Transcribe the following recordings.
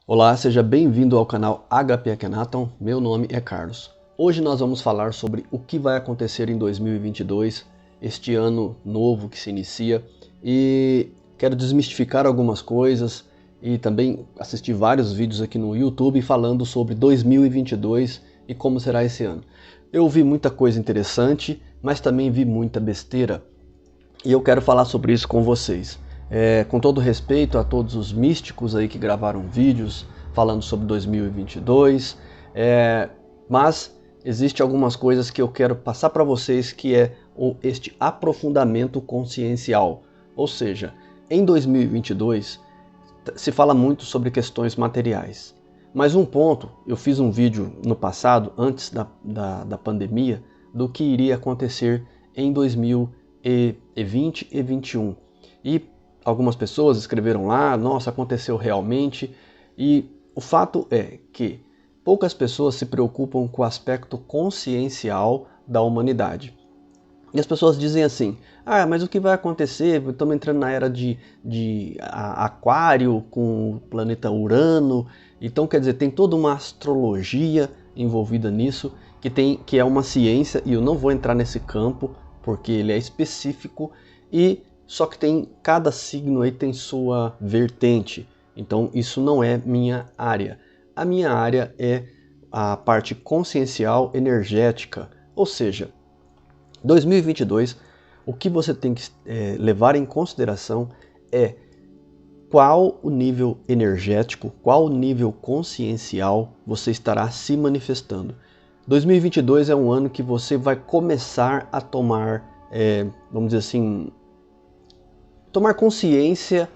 Olá, seja bem-vindo ao canal HP Akhenaton, meu nome é Carlos. Hoje nós vamos falar sobre o que vai acontecer em 2022, este ano novo que se inicia, e quero desmistificar algumas coisas e também assistir vários vídeos aqui no YouTube falando sobre 2022 e como será esse ano. Eu vi muita coisa interessante, mas também vi muita besteira, e eu quero falar sobre isso com vocês. Com todo respeito a todos os místicos aí que gravaram vídeos falando sobre 2022, mas existe algumas coisas que eu quero passar para vocês que é este aprofundamento consciencial. Ou seja, em 2022 se fala muito sobre questões materiais. Mas um ponto, eu fiz um vídeo no passado, antes da pandemia, do que iria acontecer em 2020 e 2021. E algumas pessoas escreveram lá, nossa, aconteceu realmente. E o fato é que poucas pessoas se preocupam com o aspecto consciencial da humanidade. E as pessoas dizem assim, mas o que vai acontecer? Estamos entrando na era de aquário com o planeta Urano. Então, quer dizer, tem toda uma astrologia envolvida nisso, que é uma ciência, e eu não vou entrar nesse campo, porque ele é específico, só que cada signo aí tem sua vertente. Então, isso não é minha área. A minha área é a parte consciencial energética, ou seja, 2022, o que você tem que levar em consideração é qual o nível energético, qual o nível consciencial você estará se manifestando. 2022 é um ano que você vai começar a tomar, vamos dizer assim, tomar consciência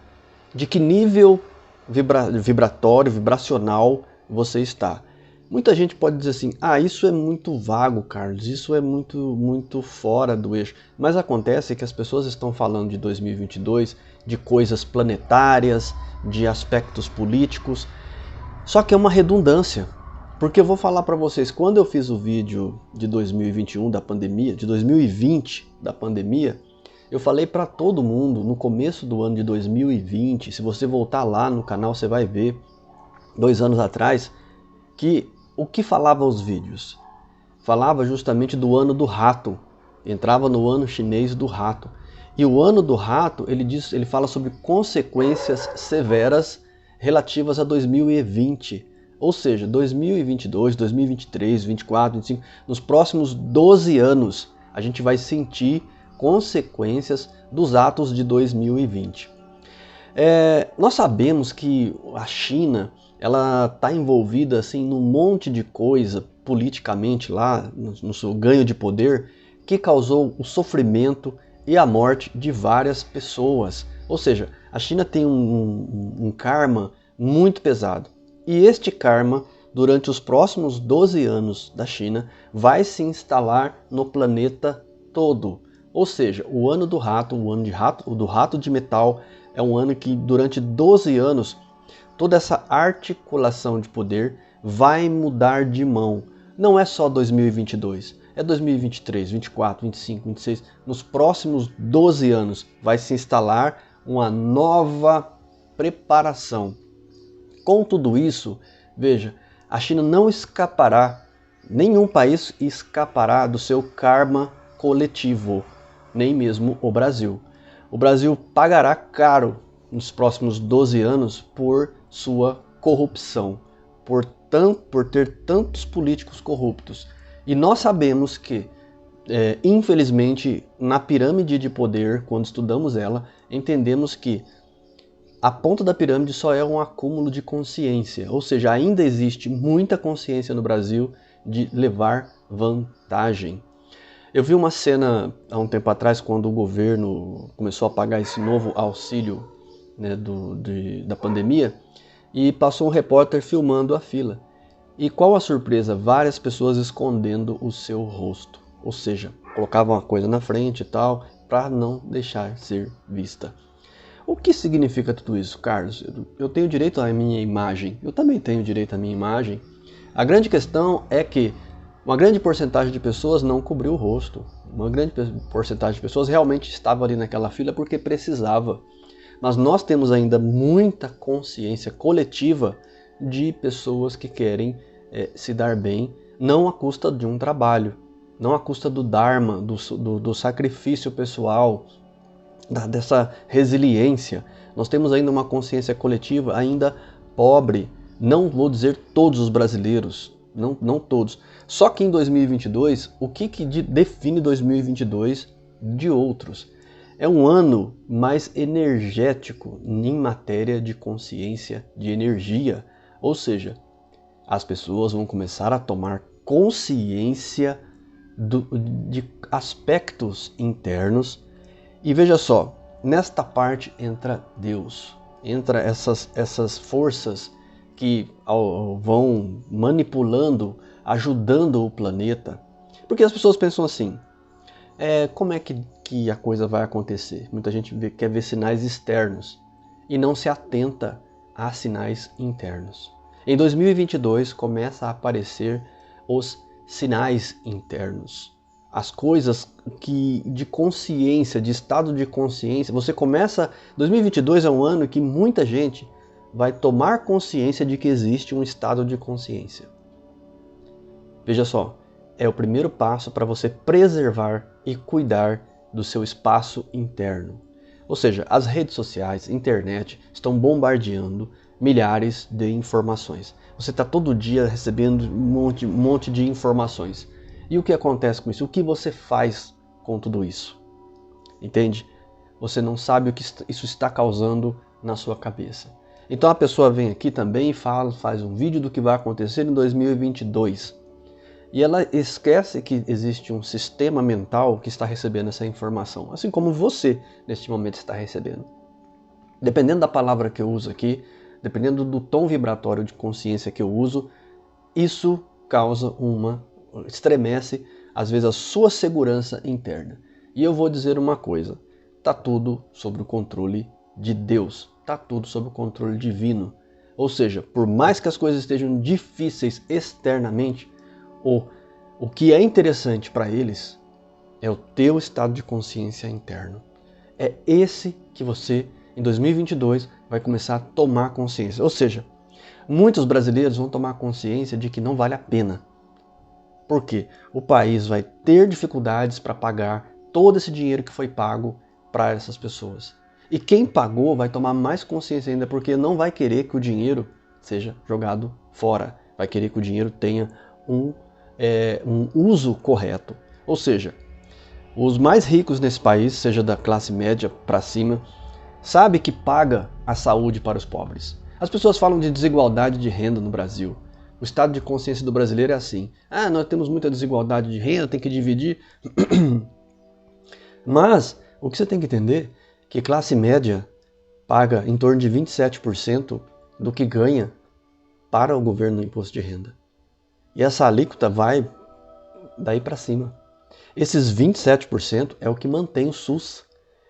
de que nível vibratório, vibracional você está. Muita gente pode dizer assim, isso é muito vago, Carlos, isso é muito fora do eixo. Mas acontece que as pessoas estão falando de 2022, de coisas planetárias, de aspectos políticos, só que é uma redundância. Porque eu vou falar para vocês, quando eu fiz o vídeo de 2021 da pandemia, de 2020 da pandemia, eu falei para todo mundo no começo do ano de 2020, se você voltar lá no canal você vai ver, 2 anos atrás, que o que falava os vídeos? Falava justamente do ano do rato, entrava no ano chinês do rato. E o ano do rato, ele fala sobre consequências severas relativas a 2020. Ou seja, 2022, 2023, 2024, 2025, nos próximos 12 anos, a gente vai sentir consequências dos atos de 2020. Nós sabemos que a China ela está envolvida assim, num monte de coisa politicamente lá, no seu ganho de poder, que causou o sofrimento e a morte de várias pessoas. Ou seja, a China tem um karma muito pesado. E este karma, durante os próximos 12 anos da China, vai se instalar no planeta todo. Ou seja, o ano do rato, do rato de metal, é um ano que durante 12 anos, toda essa articulação de poder vai mudar de mão. Não é só 2022, é 2023, 24, 25, 26. Nos próximos 12 anos vai se instalar uma nova preparação. Com tudo isso, veja, a China não escapará, nenhum país escapará do seu karma coletivo, nem mesmo o Brasil. O Brasil pagará caro nos próximos 12 anos por sua corrupção, por ter tantos políticos corruptos. E nós sabemos que, infelizmente, na pirâmide de poder, quando estudamos ela, entendemos que a ponta da pirâmide só é um acúmulo de consciência, ou seja, ainda existe muita consciência no Brasil de levar vantagem. Eu vi uma cena há um tempo atrás, quando o governo começou a pagar esse novo auxílio, né, da pandemia, e passou um repórter filmando a fila. E qual a surpresa? Várias pessoas escondendo o seu rosto, ou seja, colocavam uma coisa na frente e tal, para não deixar ser vista. O que significa tudo isso, Carlos? Eu tenho direito à minha imagem, eu também tenho direito à minha imagem. A grande questão é que uma grande porcentagem de pessoas não cobriu o rosto. Uma grande porcentagem de pessoas realmente estava ali naquela fila porque precisava. Mas nós temos ainda muita consciência coletiva de pessoas que querem se dar bem, não à custa de um trabalho, não à custa do dharma, do sacrifício pessoal, dessa resiliência. Nós temos ainda uma consciência coletiva ainda pobre, não vou dizer todos os brasileiros, não todos. Só que em 2022, o que define 2022 de outros? É um ano mais energético em matéria de consciência, de energia. Ou seja, as pessoas vão começar a tomar consciência de aspectos internos. E veja só, nesta parte entra Deus, entra essas forças que vão manipulando, ajudando o planeta. Porque as pessoas pensam assim, como é que a coisa vai acontecer? Muita gente quer ver sinais externos e não se atenta a sinais internos. Em 2022 começa a aparecer os sinais internos. As coisas de consciência, de estado de consciência. 2022 é um ano que muita gente vai tomar consciência de que existe um estado de consciência. Veja só, é o primeiro passo para você preservar e cuidar do seu espaço interno. Ou seja, as redes sociais, internet, estão bombardeando milhares de informações. Você está todo dia recebendo um monte de informações. E o que acontece com isso? O que você faz com tudo isso? Entende? Você não sabe o que isso está causando na sua cabeça. Então a pessoa vem aqui também e faz um vídeo do que vai acontecer em 2022. E ela esquece que existe um sistema mental que está recebendo essa informação. Assim como você, neste momento, está recebendo. Dependendo da palavra que eu uso aqui, dependendo do tom vibratório de consciência que eu uso, isso causa estremece, às vezes, a sua segurança interna. E eu vou dizer uma coisa, está tudo sob o controle de Deus, está tudo sob o controle divino. Ou seja, por mais que as coisas estejam difíceis externamente, o que é interessante para eles é o teu estado de consciência interno. É esse que você, em 2022, vai começar a tomar consciência. Ou seja, muitos brasileiros vão tomar consciência de que não vale a pena. Por quê? O país vai ter dificuldades para pagar todo esse dinheiro que foi pago para essas pessoas. E quem pagou vai tomar mais consciência ainda, porque não vai querer que o dinheiro seja jogado fora. Vai querer que o dinheiro tenha um uso correto. Ou seja, os mais ricos nesse país, seja da classe média para cima, sabe que paga a saúde para os pobres. As pessoas falam de desigualdade de renda no Brasil. O estado de consciência do brasileiro é assim. Nós temos muita desigualdade de renda, tem que dividir. Mas o que você tem que entender é que classe média paga em torno de 27% do que ganha para o governo no imposto de renda. E essa alíquota vai daí para cima. Esses 27% é o que mantém o SUS,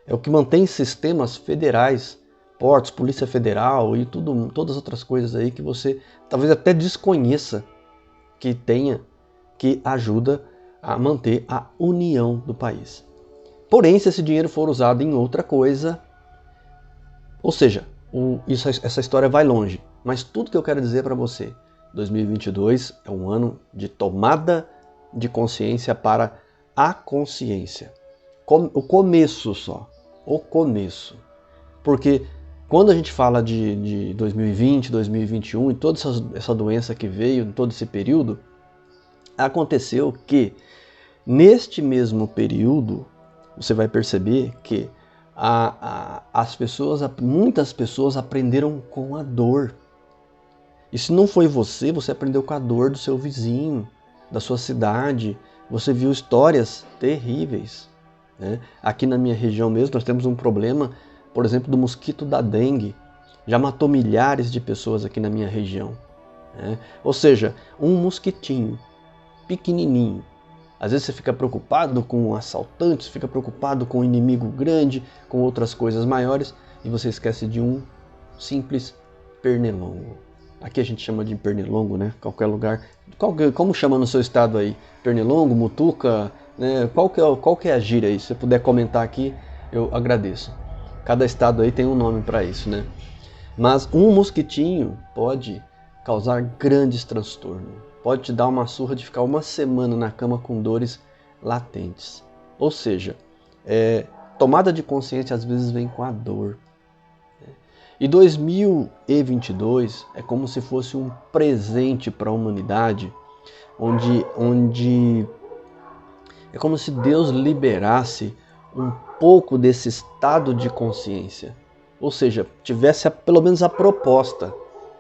é o que mantém sistemas federais, portos, Polícia Federal e todas as outras coisas aí que você talvez até desconheça que tenha, que ajuda a manter a união do país. Porém, se esse dinheiro for usado em outra coisa, ou seja, essa história vai longe, mas tudo que eu quero dizer para você, 2022 é um ano de tomada de consciência para a consciência. O começo só, o começo. Porque quando a gente fala de 2020, 2021 e toda essa doença que veio em todo esse período, aconteceu que neste mesmo período você vai perceber que muitas pessoas aprenderam com a dor. E se não foi você aprendeu com a dor do seu vizinho, da sua cidade. Você viu histórias terríveis, né? Aqui na minha região mesmo nós temos um problema, por exemplo, do mosquito da dengue. Já matou milhares de pessoas aqui na minha região, né? Ou seja, um mosquitinho pequenininho. Às vezes você fica preocupado com assaltantes, fica preocupado com um inimigo grande, com outras coisas maiores, e você esquece de um simples pernilongo. Aqui a gente chama de pernilongo, né? Qualquer lugar. Como chama no seu estado aí? Pernilongo, mutuca, né? Qual que é a gíria aí? Se você puder comentar aqui, eu agradeço. Cada estado aí tem um nome para isso, né? Mas um mosquitinho pode causar grandes transtornos. Pode te dar uma surra de ficar uma semana na cama com dores latentes. Ou seja, tomada de consciência às vezes vem com a dor. E 2022 é como se fosse um presente para a humanidade, onde é como se Deus liberasse um pouco desse estado de consciência. Ou seja, tivesse pelo menos a proposta.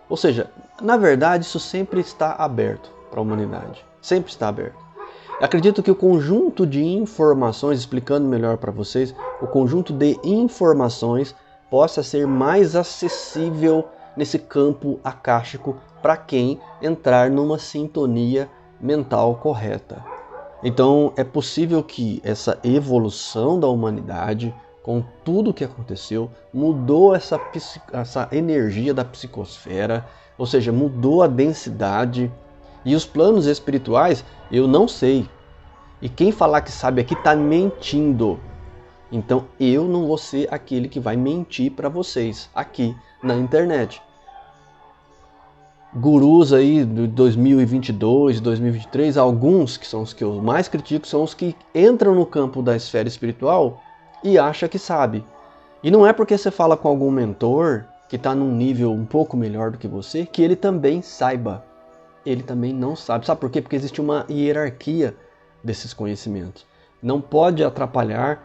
Ou seja, na verdade isso sempre está aberto para a humanidade. Sempre está aberto. Acredito que o conjunto de informações, explicando melhor para vocês, o conjunto de informações possa ser mais acessível nesse campo akáshico para quem entrar numa sintonia mental correta. Então é possível que essa evolução da humanidade, com tudo que aconteceu, mudou essa energia da psicosfera, ou seja, mudou a densidade. E os planos espirituais, eu não sei. E quem falar que sabe aqui está mentindo. Então eu não vou ser aquele que vai mentir para vocês aqui na internet. Gurus aí de 2022, 2023, alguns que são os que eu mais critico, são os que entram no campo da esfera espiritual e acham que sabe. E não é porque você fala com algum mentor que está num nível um pouco melhor do que você, que ele também saiba. Ele também não sabe. Sabe por quê? Porque existe uma hierarquia desses conhecimentos. Não pode atrapalhar,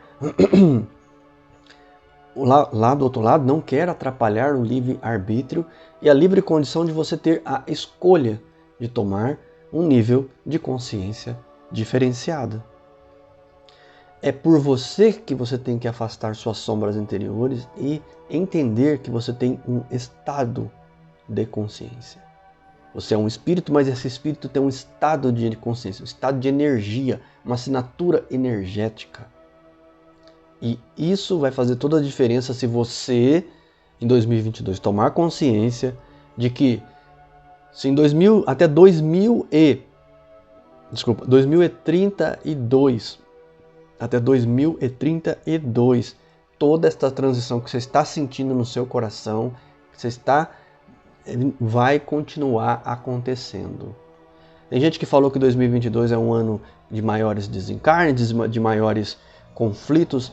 lá do outro lado, não quer atrapalhar o livre-arbítrio e a livre condição de você ter a escolha de tomar um nível de consciência diferenciada. É por você que você tem que afastar suas sombras interiores e entender que você tem um estado de consciência. Você é um espírito, mas esse espírito tem um estado de consciência, um estado de energia, uma assinatura energética. E isso vai fazer toda a diferença se você, em 2022, tomar consciência de que se em 2032, até 2032, toda esta transição que você está sentindo no seu coração, vai continuar acontecendo. Tem gente que falou que 2022 é um ano de maiores desencarnes, de maiores conflitos.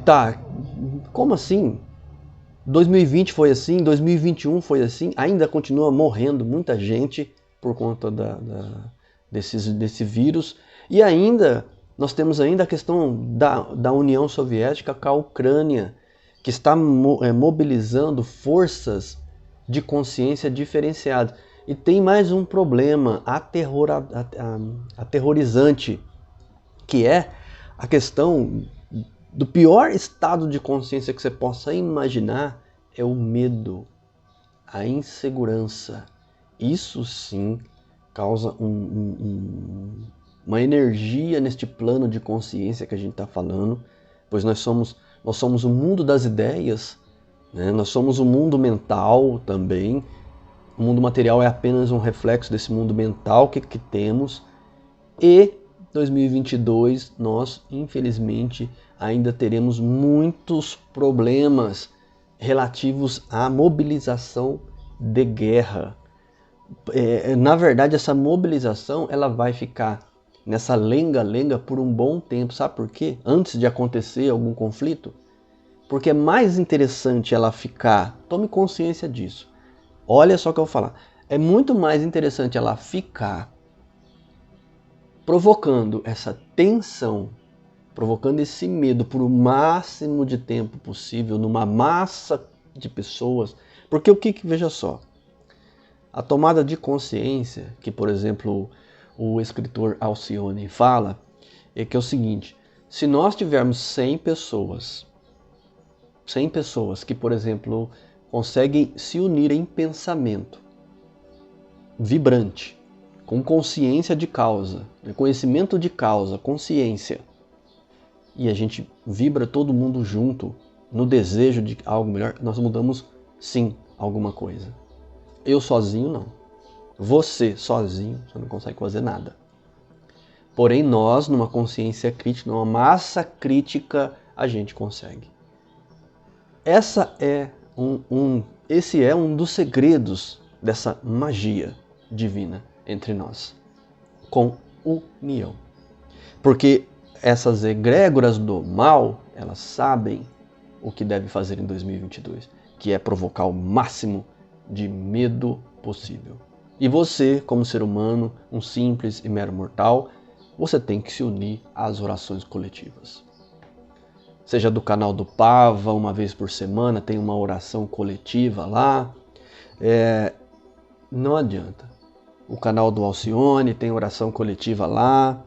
Tá, como assim? 2020 foi assim, 2021 foi assim, ainda continua morrendo muita gente por conta desse vírus. E ainda, nós temos ainda a questão da União Soviética com a Ucrânia, que está mobilizando forças de consciência diferenciadas. E tem mais um problema aterrorizante, que é a questão do pior estado de consciência que você possa imaginar, é o medo, a insegurança. Isso sim causa uma energia neste plano de consciência que a gente está falando, pois nós somos o mundo das ideias, né? Nós somos o mundo mental também. O mundo material é apenas um reflexo desse mundo mental que temos. E 2022 nós, infelizmente, ainda teremos muitos problemas relativos à mobilização de guerra. Na verdade, essa mobilização ela vai ficar nessa lenga-lenga por um bom tempo. Sabe por quê? Antes de acontecer algum conflito. Porque é mais interessante ela ficar, tome consciência disso. Olha só o que eu vou falar. É muito mais interessante ela ficar provocando essa tensão, provocando esse medo por o máximo de tempo possível, numa massa de pessoas. Porque veja só, a tomada de consciência, que por exemplo o escritor Alcione fala, é que é o seguinte: se nós tivermos 100 pessoas que, por exemplo, conseguem se unir em pensamento vibrante, com consciência de causa, conhecimento de causa, consciência, e a gente vibra todo mundo junto no desejo de algo melhor, nós mudamos sim alguma coisa. Eu sozinho não. Você sozinho, você não consegue fazer nada. Porém nós, numa consciência crítica, numa massa crítica, a gente consegue. Esse é um dos segredos dessa magia divina entre nós, com união. Porque essas egrégoras do mal, elas sabem o que deve fazer em 2022, que é provocar o máximo de medo possível. E você, como ser humano, um simples e mero mortal, você tem que se unir às orações coletivas. Seja do canal do Pava, uma vez por semana, tem uma oração coletiva lá. Não adianta. O canal do Alcione tem oração coletiva lá.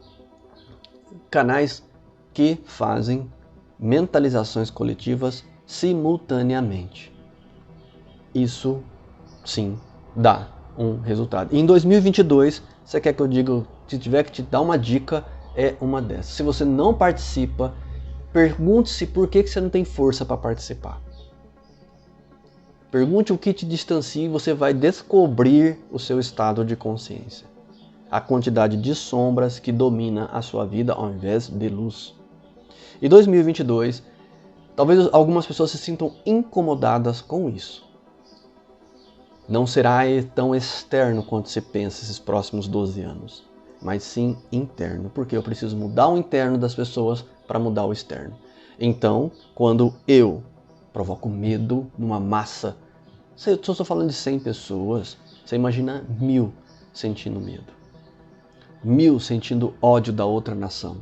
Canais que fazem mentalizações coletivas simultaneamente. Isso, sim, dá um resultado. E em 2022, você quer que eu diga, se tiver que te dar uma dica, é uma dessas. Se você não participa, pergunte-se por que você não tem força para participar. Pergunte o que te distancia e você vai descobrir o seu estado de consciência. A quantidade de sombras que domina a sua vida ao invés de luz. E 2022, talvez algumas pessoas se sintam incomodadas com isso. Não será tão externo quanto se pensa esses próximos 12 anos, mas sim interno, porque eu preciso mudar o interno das pessoas para mudar o externo. Então, quando eu provoco medo numa massa, se eu estou falando de 100 pessoas, você imagina 1000 sentindo medo. 1000 sentindo ódio da outra nação.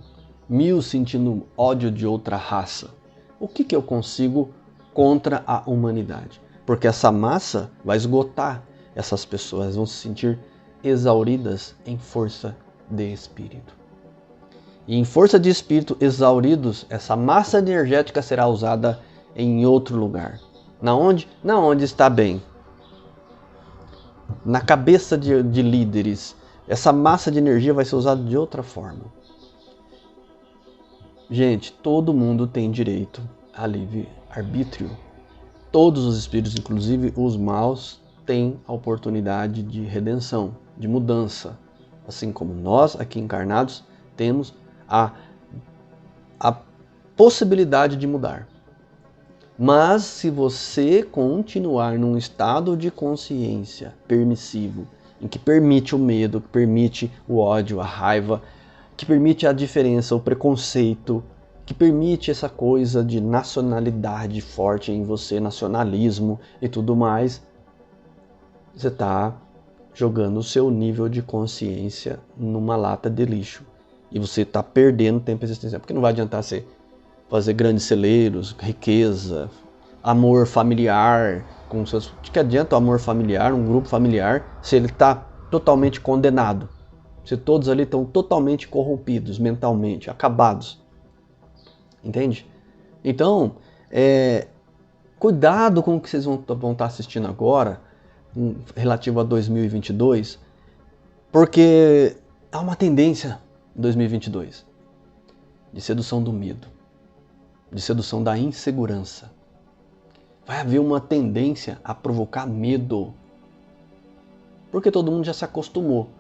1000 sentindo ódio de outra raça. O que eu consigo contra a humanidade? Porque essa massa vai esgotar essas pessoas, vão se sentir exauridas em força de espírito. E em força de espírito exauridos, essa massa energética será usada em outro lugar. Na onde? Na onde está bem. Na cabeça de líderes. Essa massa de energia vai ser usada de outra forma. Gente, todo mundo tem direito a livre-arbítrio. Todos os espíritos, inclusive os maus, têm a oportunidade de redenção, de mudança. Assim como nós, aqui encarnados, temos a possibilidade de mudar. Mas se você continuar num estado de consciência permissivo, em que permite o medo, que permite o ódio, a raiva, que permite a diferença, o preconceito, que permite essa coisa de nacionalidade forte em você, nacionalismo e tudo mais, você está jogando o seu nível de consciência numa lata de lixo. E você está perdendo tempo existencial, porque não vai adiantar você fazer grandes celeiros, riqueza, amor familiar, com seus... De que adianta o amor familiar, um grupo familiar, se ele está totalmente condenado? Se todos ali estão totalmente corrompidos mentalmente, acabados. Entende? Então, cuidado com o que vocês vão estar assistindo agora, relativo a 2022, porque há uma tendência em 2022 de sedução do medo, de sedução da insegurança. Vai haver uma tendência a provocar medo, porque todo mundo já se acostumou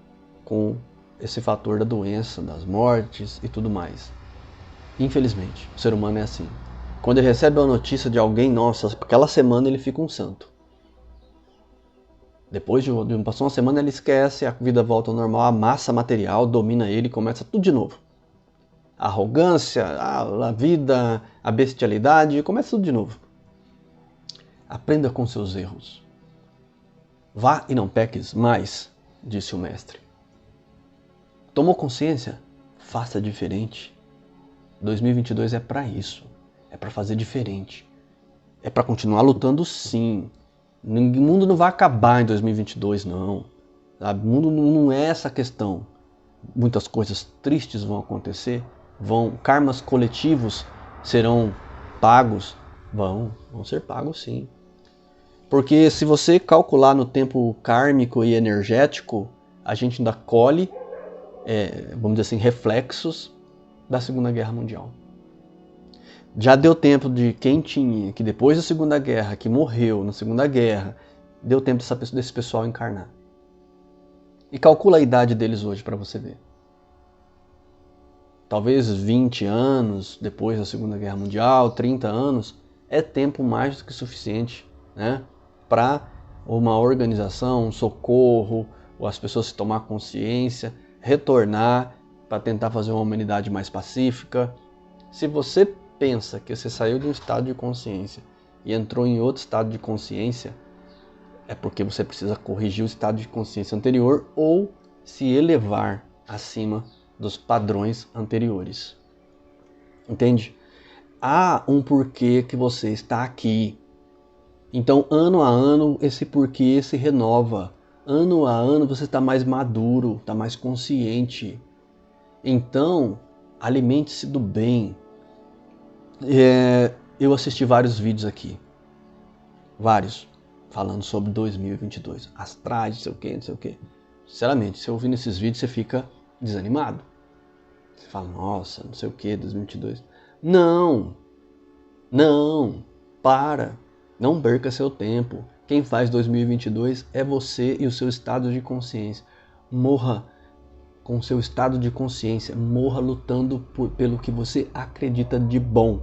com esse fator da doença, das mortes e tudo mais. Infelizmente, o ser humano é assim. Quando ele recebe a notícia de alguém, nossa, aquela semana ele fica um santo. Depois de passar uma semana ele esquece, a vida volta ao normal, a massa material domina ele e começa tudo de novo. A arrogância, a vida, a bestialidade, começa tudo de novo. Aprenda com seus erros. Vá e não peques mais, disse o mestre. Tomou consciência? Faça diferente. 2022 é para isso. É para fazer diferente. É para continuar lutando, sim. O mundo não vai acabar em 2022, não. O mundo não é essa questão. Muitas coisas tristes vão acontecer. Karmas coletivos serão pagos. Vão ser pagos, sim. Porque se você calcular no tempo kármico e energético, a gente ainda colhe, vamos dizer assim, reflexos da Segunda Guerra Mundial. Já deu tempo de quem tinha, que depois da Segunda Guerra, que morreu na Segunda Guerra, deu tempo desse pessoal encarnar. E calcula a idade deles hoje para você ver. Talvez 20 anos depois da Segunda Guerra Mundial, 30 anos, é tempo mais do que suficiente, né, para ou uma organização, um socorro, ou as pessoas se tomar consciência, retornar para tentar fazer uma humanidade mais pacífica. Se você pensa que você saiu de um estado de consciência e entrou em outro estado de consciência, é porque você precisa corrigir o estado de consciência anterior ou se elevar acima dos padrões anteriores. Entende? Há um porquê que você está aqui. Então, ano a ano, esse porquê se renova. Ano a ano, você está mais maduro, está mais consciente. Então, alimente-se do bem. Eu assisti vários vídeos aqui. Vários. Falando sobre 2022. Astrais, não sei o que, não sei o que. Sinceramente, se ouvindo esses vídeos, você fica desanimado. Você fala, nossa, não sei o que, 2022. Não, para. Não perca seu tempo. Quem faz 2022 é você e o seu estado de consciência. Morra com o seu estado de consciência. Morra lutando pelo que você acredita de bom.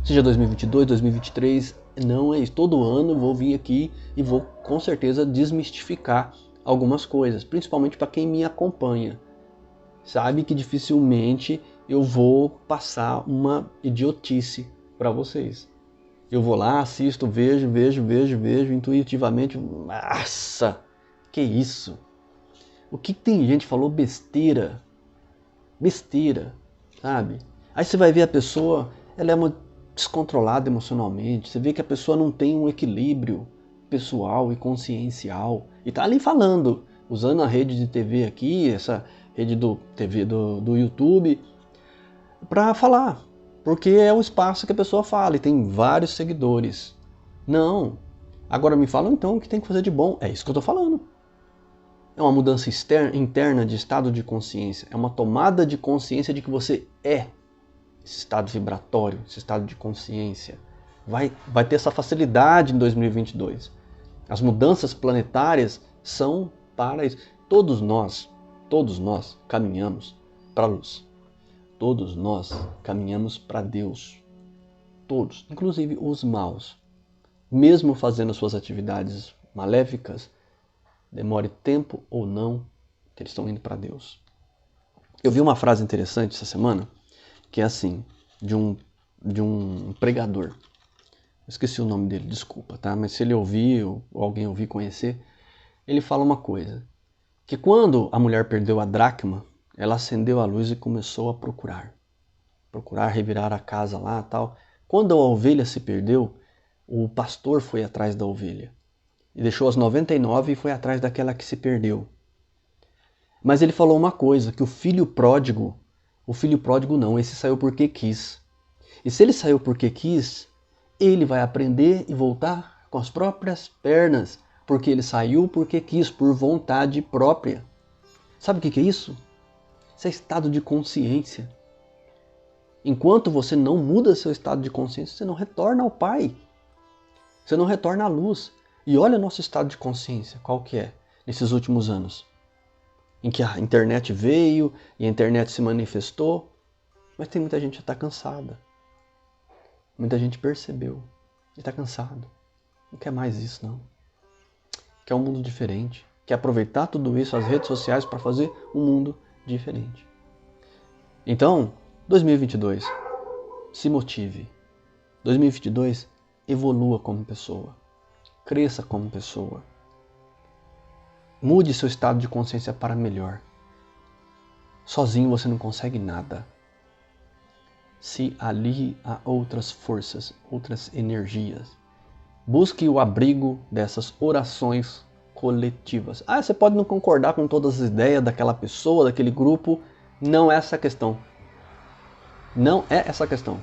Seja 2022, 2023, não é isso. Todo ano eu vou vir aqui e vou com certeza desmistificar algumas coisas. Principalmente para quem me acompanha. Sabe que dificilmente eu vou passar uma idiotice para vocês. Eu vou lá, assisto, vejo, intuitivamente, nossa, que isso? O que tem gente que falou besteira, sabe? Aí você vai ver a pessoa, ela é uma descontrolada emocionalmente, você vê que a pessoa não tem um equilíbrio pessoal e consciencial, e tá ali falando, usando a rede de TV aqui, essa rede do TV do YouTube, para falar. Porque é o espaço que a pessoa fala e tem vários seguidores. Não. Agora me falam então o que tem que fazer de bom. É isso que eu estou falando. É uma mudança interna de estado de consciência. É uma tomada de consciência de que você é esse estado vibratório, esse estado de consciência. Vai ter essa facilidade em 2022. As mudanças planetárias são para isso. Todos nós caminhamos para a luz. Todos nós caminhamos para Deus. Todos, inclusive os maus. Mesmo fazendo suas atividades maléficas, demore tempo ou não, que eles estão indo para Deus. Eu vi uma frase interessante essa semana, que é assim, de um pregador. Eu esqueci o nome dele, desculpa, tá? Mas se ele ouvir, ou alguém ouvir, conhecer, ele fala uma coisa, que quando a mulher perdeu a dracma, ela acendeu a luz e começou a procurar, revirar a casa lá e tal. Quando a ovelha se perdeu, o pastor foi atrás da ovelha. E deixou as 99 e foi atrás daquela que se perdeu. Mas ele falou uma coisa, que o filho pródigo não, esse saiu porque quis. E se ele saiu porque quis, ele vai aprender e voltar com as próprias pernas, porque ele saiu porque quis, por vontade própria. Sabe o que é isso? Isso é estado de consciência. Enquanto você não muda seu estado de consciência, você não retorna ao Pai. Você não retorna à luz. E olha o nosso estado de consciência, qual que é nesses últimos anos? Em que a internet veio e a internet se manifestou, mas tem muita gente que está cansada. Muita gente percebeu e está cansado. Não quer mais isso, não. Quer um mundo diferente. Quer aproveitar tudo isso, as redes sociais, para fazer um mundo diferente. Então, 2022, se motive. 2022, evolua como pessoa. Cresça como pessoa. Mude seu estado de consciência para melhor. Sozinho você não consegue nada. Se alie a outras forças, outras energias. Busque o abrigo dessas orações coletivas. Você pode não concordar com todas as ideias daquela pessoa, daquele grupo. Não é essa a questão. Não é essa a questão.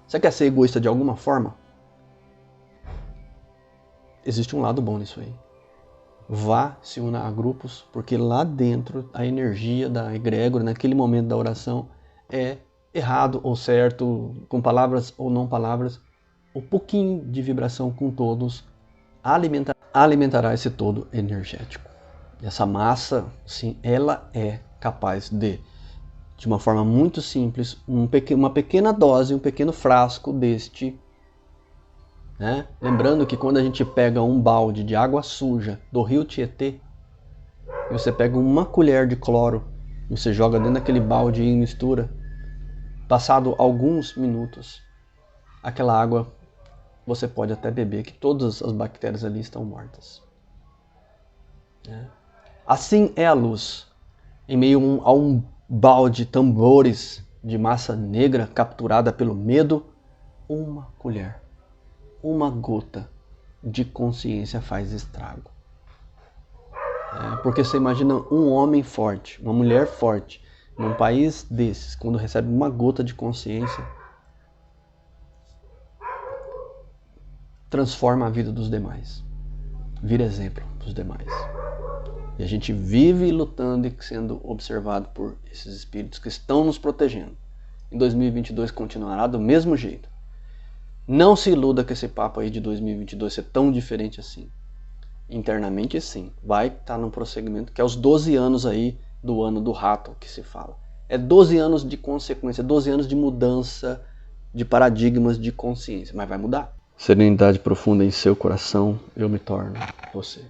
Você quer ser egoísta de alguma forma? Existe um lado bom nisso aí. Vá se una a grupos, porque lá dentro a energia da egrégora, naquele momento da oração, é errado ou certo, com palavras ou não palavras, o pouquinho de vibração com todos alimentará esse todo energético. Essa massa, sim, ela é capaz de uma forma muito simples, uma pequena dose, um pequeno frasco deste né? Lembrando que quando a gente pega um balde de água suja do rio Tietê, e você pega uma colher de cloro, e você joga dentro daquele balde e mistura, passado alguns minutos, aquela água você pode até beber, que todas as bactérias ali estão mortas. Assim é a luz. Em meio a um balde de tambores de massa negra capturada pelo medo, uma colher, uma gota de consciência faz estrago. Porque você imagina um homem forte, uma mulher forte, num país desses, quando recebe uma gota de consciência, transforma a vida dos demais, vira exemplo dos demais. E a gente vive lutando e sendo observado por esses espíritos que estão nos protegendo. Em 2022 continuará do mesmo jeito. Não se iluda com esse papo aí de 2022 ser tão diferente assim. Internamente sim, vai estar num prosseguimento, que é os 12 anos aí do ano do rato que se fala. É 12 anos de consequência, 12 anos de mudança de paradigmas de consciência, mas vai mudar. Serenidade profunda em seu coração, eu me torno você.